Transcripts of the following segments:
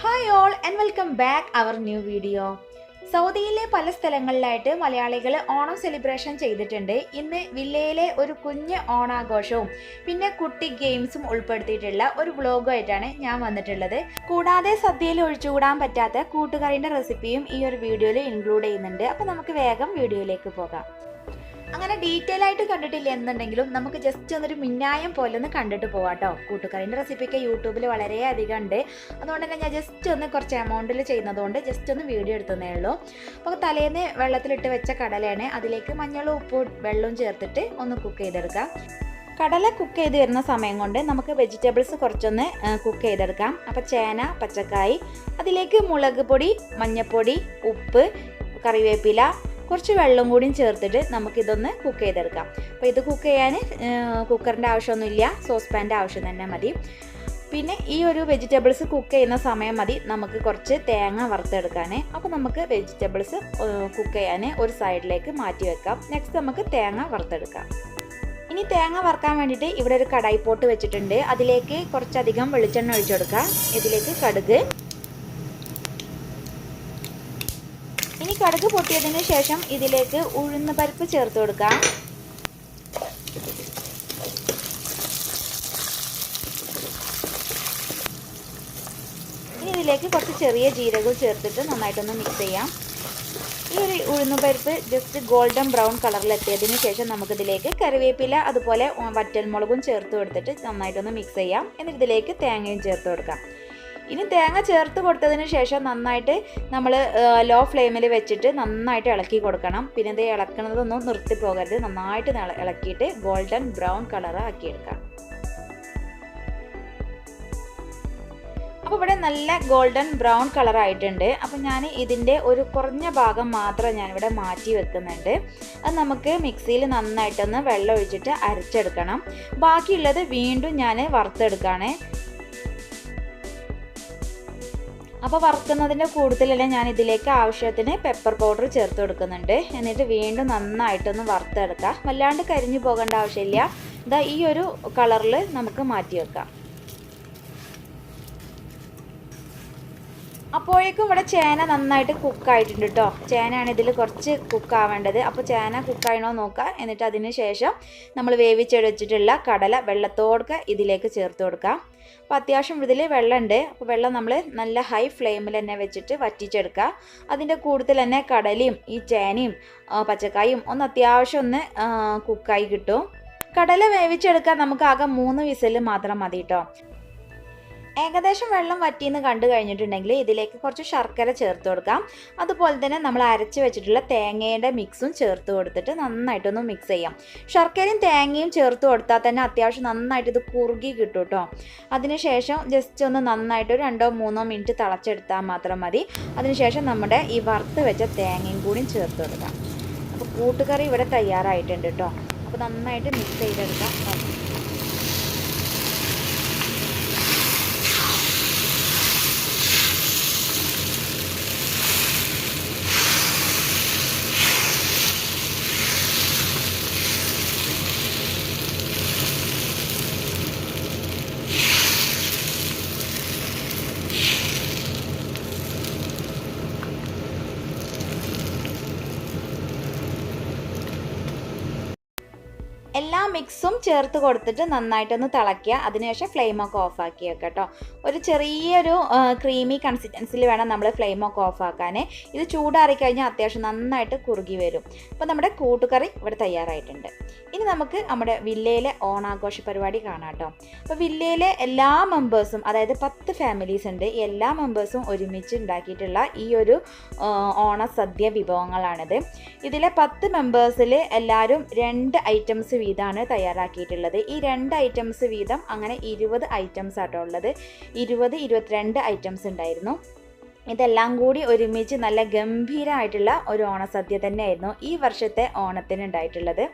Hi all and welcome back our new video. സൗദിയിലെ പല സ്ഥലങ്ങളിലായിട്ട് മലയാളികൾ ഓണം സെലിബ്രേഷൻ ചെയ്തിട്ടുണ്ട്. ഇന്ന് വില്ലയിലെ ഒരു കുഞ്ഞ് ഓണാഘോഷവും പിന്നെ കുട്ടി ഗെയിംസും ഉൾപ്പെടുത്തിയിട്ടുള്ള ഒരു വ്ളോഗുമായിട്ടാണ് ഞാൻ വന്നിട്ടുള്ളത്. കൂടാതെ സദ്യയിൽ ഒഴിച്ചുകൂടാൻ പറ്റാത്ത കൂട്ടുകറിൻ്റെ റെസിപ്പിയും ഈ ഒരു വീഡിയോയിൽ ഇൻക്ലൂഡ് ചെയ്യുന്നുണ്ട്. അപ്പോൾ നമുക്ക് വേഗം വീഡിയോയിലേക്ക് പോകാം. അങ്ങനെ ഡീറ്റെയിൽ ആയിട്ട് കണ്ടിട്ടില്ല എന്നുണ്ടെങ്കിലും നമുക്ക് ജസ്റ്റ് ഒന്നൊരു മിന്നായം പോലെ ഒന്ന് കണ്ടിട്ട് പോകാം കേട്ടോ. കൂട്ടുകറിൻ്റെ റെസിപ്പിയൊക്കെ യൂട്യൂബിൽ വളരെ അധികം ഉണ്ട്. അതുകൊണ്ട് തന്നെ ഞാൻ ജസ്റ്റ് ഒന്ന് കുറച്ച് എമൗണ്ടിൽ ചെയ്യുന്നതുകൊണ്ട് ജസ്റ്റ് ഒന്ന് വീഡിയോ എടുത്തതേ ഉള്ളൂ. അപ്പോൾ തലേന്ന് വെള്ളത്തിലിട്ട് വെച്ച കടലയാണ്, അതിലേക്ക് മഞ്ഞളും ഉപ്പും വെള്ളവും ചേർത്തിട്ട് ഒന്ന് കുക്ക് ചെയ്തെടുക്കാം. കടല കുക്ക് ചെയ്ത് വരുന്ന സമയം കൊണ്ട് നമുക്ക് വെജിറ്റബിൾസ് കുറച്ചൊന്ന് കുക്ക് ചെയ്തെടുക്കാം. അപ്പോൾ ചേന, പച്ചക്കായി, അതിലേക്ക് മുളക് പൊടി, മഞ്ഞൾപ്പൊടി, ഉപ്പ്, കറിവേപ്പില, കുറച്ച് വെള്ളം കൂടിയും ചേർത്തിട്ട് നമുക്കിതൊന്ന് കുക്ക് ചെയ്തെടുക്കാം. അപ്പോൾ ഇത് കുക്ക് ചെയ്യാൻ കുക്കറിൻ്റെ ആവശ്യമൊന്നുമില്ല, സോസ് പാൻ്റെ ആവശ്യം തന്നെ മതി. പിന്നെ ഈ ഒരു വെജിറ്റബിൾസ് കുക്ക് ചെയ്യുന്ന സമയം മതി നമുക്ക് കുറച്ച് തേങ്ങ വറുത്തെടുക്കാൻ. അപ്പോൾ നമുക്ക് വെജിറ്റബിൾസ് കുക്ക് ചെയ്യാൻ ഒരു സൈഡിലേക്ക് മാറ്റി വെക്കാം. നെക്സ്റ്റ് നമുക്ക് തേങ്ങ വറുത്തെടുക്കാം. ഇനി തേങ്ങ വറുക്കാൻ വേണ്ടിയിട്ട് ഇവിടെ ഒരു കടായി പോട്ട് വെച്ചിട്ടുണ്ട്. അതിലേക്ക് കുറച്ചധികം വെളിച്ചെണ്ണ ഒഴിച്ചെടുക്കാം. ഇതിലേക്ക് കടുക്, ഇനി കടുക് പൊട്ടിയതിന് ശേഷം ഇതിലേക്ക് ഉഴുന്ന് പരിപ്പ് ചേർത്ത് കൊടുക്കാം. ഇനി ഇതിലേക്ക് കുറച്ച് ചെറിയ ജീരകവും ചേർത്തിട്ട് നന്നായിട്ടൊന്ന് മിക്സ് ചെയ്യാം. ഈ ഒരു ഉഴുന്ന് പരിപ്പ് ജസ്റ്റ് ഗോൾഡൻ ബ്രൗൺ കളറിലെത്തിയതിന് ശേഷം നമുക്കിതിലേക്ക് കറിവേപ്പില അതുപോലെ വറ്റൽമുളകും ചേർത്ത് കൊടുത്തിട്ട് നന്നായിട്ടൊന്ന് മിക്സ് ചെയ്യാം. എന്നിട്ട് ഇതിലേക്ക് തേങ്ങയും ചേർത്ത് കൊടുക്കാം. ഇനി തേങ്ങ ചേർത്ത് കൊടുത്തതിന് ശേഷം നന്നായിട്ട് നമ്മൾ ലോ ഫ്ലെയിമിൽ വെച്ചിട്ട് നന്നായിട്ട് ഇളക്കി കൊടുക്കണം. പിന്നെ ഇത് ഇളക്കുന്നതൊന്നും നിർത്തി പോകരുത്, നന്നായിട്ട് ഇളക്കിയിട്ട് ഗോൾഡൻ ബ്രൗൺ കളർ ആക്കിയെടുക്കാം. അപ്പോൾ ഇവിടെ നല്ല ഗോൾഡൻ ബ്രൗൺ കളർ ആയിട്ടുണ്ട്. അപ്പോൾ ഞാൻ ഇതിൻ്റെ ഒരു കുറഞ്ഞ ഭാഗം മാത്രം ഞാനിവിടെ മാറ്റി വെക്കുന്നുണ്ട്. അത് നമുക്ക് മിക്സിയിൽ നന്നായിട്ടൊന്ന് വെള്ളം ഒഴിച്ചിട്ട് അരച്ചെടുക്കണം. ബാക്കിയുള്ളത് വീണ്ടും ഞാൻ വറുത്തെടുക്കുകയാണ്. അപ്പോൾ വറുക്കുന്നതിൻ്റെ കൂടുതലല്ലേ ഞാൻ ഇതിലേക്ക് ആവശ്യത്തിന് പെപ്പർ പൗഡർ ചേർത്ത് കൊടുക്കുന്നുണ്ട്. എന്നിട്ട് വീണ്ടും നന്നായിട്ടൊന്ന് വറുത്തെടുക്കാം. വല്ലാണ്ട് കരിഞ്ഞു പോകേണ്ട ആവശ്യമില്ല. ഇതാ ഈ ഒരു കളറിൽ നമുക്ക് മാറ്റി വെക്കാം. അപ്പോഴേക്കും ഇവിടെ ചേന നന്നായിട്ട് കുക്കായിട്ടുണ്ട് കേട്ടോ. ചേനയാണ് ഇതിൽ കുറച്ച് കുക്കാവേണ്ടത്. അപ്പോൾ ചേന കുക്കായണോ നോക്കുക. എന്നിട്ട് അതിന് ശേഷം നമ്മൾ വേവിച്ചെടുത്തിട്ടുള്ള കടല വെള്ളത്തോടൊക്കെ ഇതിലേക്ക് ചേർത്ത് കൊടുക്കാം. അപ്പോൾ അത്യാവശ്യം ഇതിൽ വെള്ളമുണ്ട്. അപ്പോൾ വെള്ളം നമ്മൾ നല്ല ഹൈ ഫ്ലെയിമിൽ തന്നെ വെച്ചിട്ട് വറ്റിച്ചെടുക്കുക. അതിൻ്റെ കൂടുതൽ തന്നെ കടലയും ഈ ചേനയും പച്ചക്കായും ഒന്ന് അത്യാവശ്യം ഒന്ന് കുക്കായി കിട്ടും. കടല വേവിച്ചെടുക്കാൻ നമുക്ക് ആകെ 3 വിസിൽ മാത്രം മതി കേട്ടോ. ഏകദേശം വെള്ളം വറ്റിയെന്ന് കണ്ടു കഴിഞ്ഞിട്ടുണ്ടെങ്കിൽ ഇതിലേക്ക് കുറച്ച് ശർക്കര ചേർത്ത് കൊടുക്കാം. അതുപോലെ തന്നെ നമ്മൾ അരച്ച് വെച്ചിട്ടുള്ള തേങ്ങയുടെ മിക്സും ചേർത്ത് കൊടുത്തിട്ട് നന്നായിട്ടൊന്ന് മിക്സ് ചെയ്യാം. ശർക്കരയും തേങ്ങയും ചേർത്ത് കൊടുത്താൽ തന്നെ അത്യാവശ്യം നന്നായിട്ട് ഇത് കുറുകി കിട്ടും കേട്ടോ. അതിനുശേഷം ജസ്റ്റ് ഒന്ന് നന്നായിട്ട് 2-3 മിനിറ്റ് തിളച്ചെടുത്താൽ മാത്രം മതി. അതിനുശേഷം നമ്മുടെ ഈ വറുത്ത് വെച്ച തേങ്ങയും കൂടി ചേർത്ത് കൊടുക്കാം. അപ്പോൾ കൂട്ടുകറി ഇവിടെ തയ്യാറായിട്ടുണ്ട് കേട്ടോ. അപ്പോൾ നന്നായിട്ട് മിക്സ് ചെയ്തെടുക്കാം. എല്ലാ മിക്സും ചേർത്ത് കൊടുത്തിട്ട് നന്നായിട്ടൊന്ന് തിളയ്ക്കുക. അതിനുശേഷം ഫ്ലെയിമൊക്കെ ഓഫാക്കി വെക്കുക കേട്ടോ. ഒരു ചെറിയൊരു ക്രീമി കൺസിസ്റ്റൻസിൽ വേണം നമ്മൾ ഫ്ലെയിമൊക്കെ ഓഫാക്കാൻ. ഇത് ചൂടാറി കഴിഞ്ഞാൽ അത്യാവശ്യം നന്നായിട്ട് കുറുകി വരും. അപ്പോൾ നമ്മുടെ കൂട്ടുകറി ഇവിടെ തയ്യാറായിട്ടുണ്ട്. ഇനി നമുക്ക് നമ്മുടെ വില്ലയിലെ ഓണാഘോഷ പരിപാടി കാണാം കേട്ടോ. അപ്പോൾ വില്ലയിലെ എല്ലാ മെമ്പേഴ്സും, അതായത് 10 ഫാമിലീസ് ഉണ്ട്, എല്ലാ മെമ്പേഴ്സും ഒരുമിച്ച് ഉണ്ടാക്കിയിട്ടുള്ള ഈ ഒരു ഓണസദ്യ വിഭവങ്ങളാണിത്. ഇതിലെ 10 മെമ്പേഴ്സിൽ എല്ലാവരും 2 ഐറ്റംസ് വീതമാണ് തയ്യാറാക്കിയിട്ടുള്ളത്. ഈ 2 ഐറ്റംസ് വീതം അങ്ങനെ 20 ഐറ്റംസ് ആട്ടോ ഉള്ളത്. 22 ഐറ്റംസ് ഉണ്ടായിരുന്നു. ഇതെല്ലാം കൂടി ഒരുമിച്ച് നല്ല ഗംഭീരമായിട്ടുള്ള ഒരു ഓണസദ്യ തന്നെയായിരുന്നു ഈ വർഷത്തെ ഓണത്തിന് ഉണ്ടായിട്ടുള്ളത്.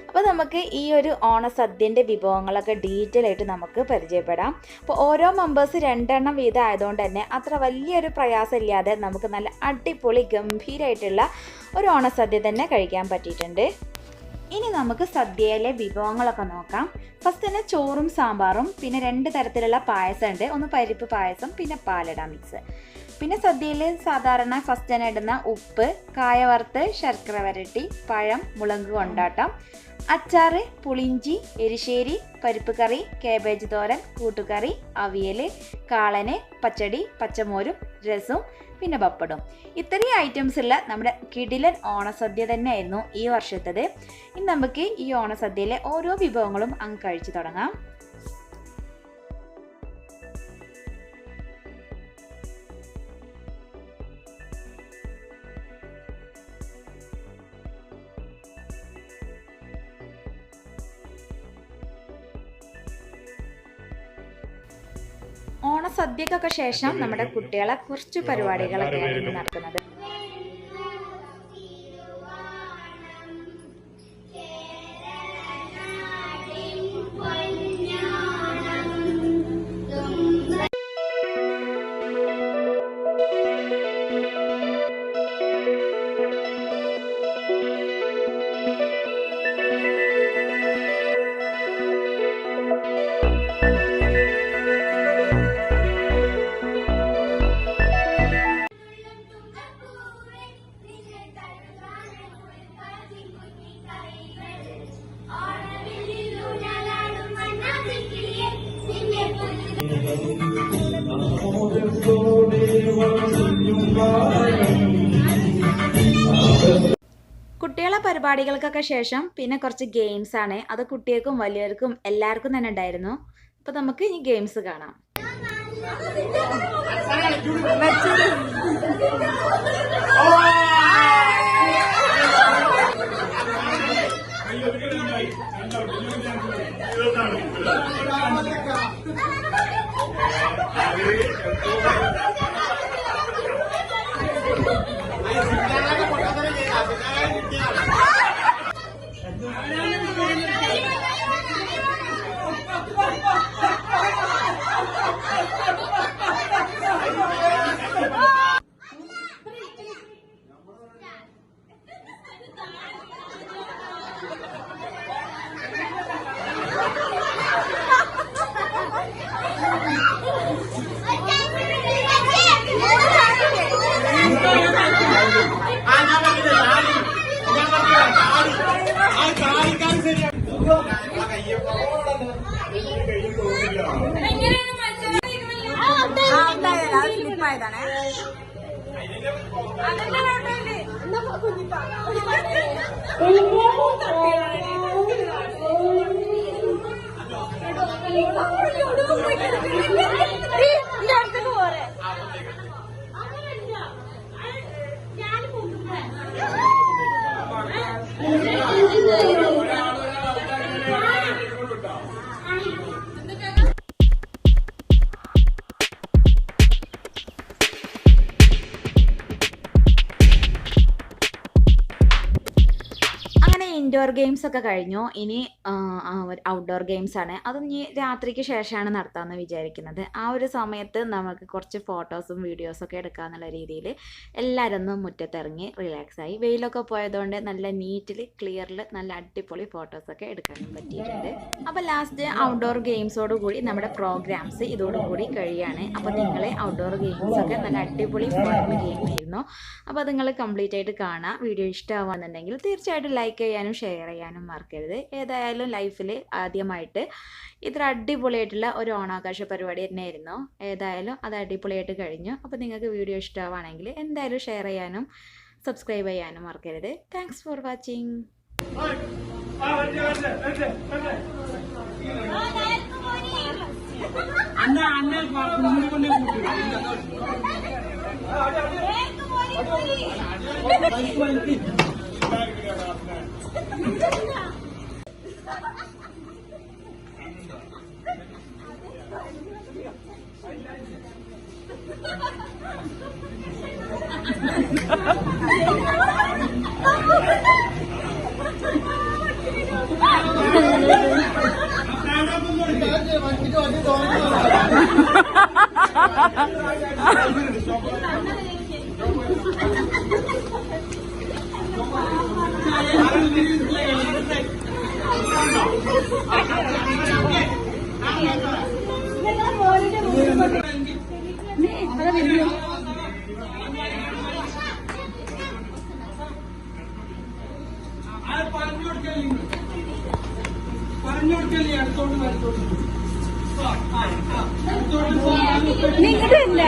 അപ്പോൾ നമുക്ക് ഈ ഒരു ഓണസദ്യൻ്റെ വിഭവങ്ങളൊക്കെ ഡീറ്റെയിൽ ആയിട്ട് നമുക്ക് പരിചയപ്പെടാം. അപ്പോൾ ഓരോ മെമ്പേഴ്സ് 2 എണ്ണം വീതം ആയതുകൊണ്ട് തന്നെ അത്ര വലിയൊരു പ്രയാസമില്ലാതെ നമുക്ക് നല്ല അടിപൊളി ഗംഭീരമായിട്ടുള്ള ഒരു ഓണസദ്യ തന്നെ കഴിക്കാൻ പറ്റിയിട്ടുണ്ട്. ഇനി നമുക്ക് സദ്യയിലെ വിഭവങ്ങളൊക്കെ നോക്കാം. ഫസ്റ്റ് തന്നെ ചോറും സാമ്പാറും, പിന്നെ 2 തരത്തിലുള്ള പായസം ഉണ്ട്. ഒന്ന് പരിപ്പ് പായസം, പിന്നെ പാലട മിക്സ്. പിന്നെ സദ്യയിൽ സാധാരണ ഫസ്റ്റ് തന്നെ ഇടുന്ന ഉപ്പ്, കായ വറുത്ത്, ശർക്കര വരട്ടി, പഴം, മുളക് കൊണ്ടാട്ടം, അച്ചാറ്, പുളിഞ്ചി, എരിശ്ശേരി, പരിപ്പ് കറി, കേബേജ് തോരൻ, കൂട്ടുകറി, അവിയൽ, കാളന്, പച്ചടി, പച്ചമോരും, രസവും, പിന്നെ പപ്പടും. ഇത്രയും ഐറ്റംസ് ഉള്ള നമ്മുടെ കിടിലൻ ഓണസദ്യ തന്നെയായിരുന്നു ഈ വർഷത്തേത്. ഇനി നമുക്ക് ഈ ഓണസദ്യയിലെ ഓരോ വിഭവങ്ങളും അങ്ങ് കഴിച്ചു തുടങ്ങാം. ഓണസദ്യക്കൊക്കെ ശേഷം നമ്മുടെ കുട്ടികളെ കുറച്ച് പരിപാടികളൊക്കെയാണ് നടക്കുന്നത്. കുട്ടികളെ പരിപാടികൾക്കൊക്കെ ശേഷം പിന്നെ കുറച്ച് ഗെയിംസ് ആണ്. അത് കുട്ടികൾക്കും വലിയവർക്കും എല്ലാവർക്കും തന്നെ ഉണ്ടായിരുന്നു. അപ്പൊ നമുക്ക് ഈ ഗെയിംസ് കാണാം. ഇൻഡോർ ഗെയിംസ് ഒക്കെ കഴിഞ്ഞു. ഇനി ഔട്ട്ഡോർ ഗെയിംസ് ആണ്. അത് ഇനി രാത്രിക്ക് ശേഷമാണ് നടത്താമെന്ന് വിചാരിക്കുന്നത്. ആ ഒരു സമയത്ത് നമുക്ക് കുറച്ച് ഫോട്ടോസും വീഡിയോസും ഒക്കെ എടുക്കാന്നുള്ള രീതിയിൽ എല്ലാവരും ഒന്ന് മുറ്റത്തിറങ്ങി റിലാക്സ് ആയി. വെയിലൊക്കെ പോയതുകൊണ്ട് നല്ല നീറ്റിൽ ക്ലിയറിൽ നല്ല അടിപൊളി ഫോട്ടോസൊക്കെ എടുക്കാനും പറ്റിയിട്ടുണ്ട്. അപ്പോൾ ലാസ്റ്റ് ഔട്ട്ഡോർ ഗെയിംസോട് കൂടി നമ്മുടെ പ്രോഗ്രാംസ് ഇതോടുകൂടി കഴിയാണ്. അപ്പോൾ നിങ്ങൾ ഔട്ട്ഡോർ ഗെയിംസൊക്കെ നല്ല അടിപൊളി ഫോൺ ഗെയിം ആയിരുന്നു. അപ്പോൾ അത് നിങ്ങൾ കംപ്ലീറ്റ് ആയിട്ട് കാണാം. വീഡിയോ ഇഷ്ടമാവുന്നുണ്ടെങ്കിൽ തീർച്ചയായിട്ടും ലൈക്ക് ചെയ്യാനും ഷെയർ ചെയ്യാനും മറക്കരുത്. ഏതായാലും ലൈഫിൽ ആദ്യമായിട്ട് ഇത്ര അടിപൊളിയായിട്ടുള്ള ഒരു ഓണാഘോഷ പരിപാടി തന്നെയായിരുന്നു. ഏതായാലും അത് അടിപൊളിയായിട്ട് കഴിഞ്ഞു. അപ്പോൾ നിങ്ങൾക്ക് വീഡിയോ ഇഷ്ടമാണെങ്കിൽ എന്തായാലും ഷെയർ ചെയ്യാനും സബ്സ്ക്രൈബ് ചെയ്യാനും മറക്കരുത്. Thanks for watching. പറഞ്ഞോടുക്കല്ലേ അടുത്തോട്ട് വരത്തോട്ട് നിങ്ങടില്ല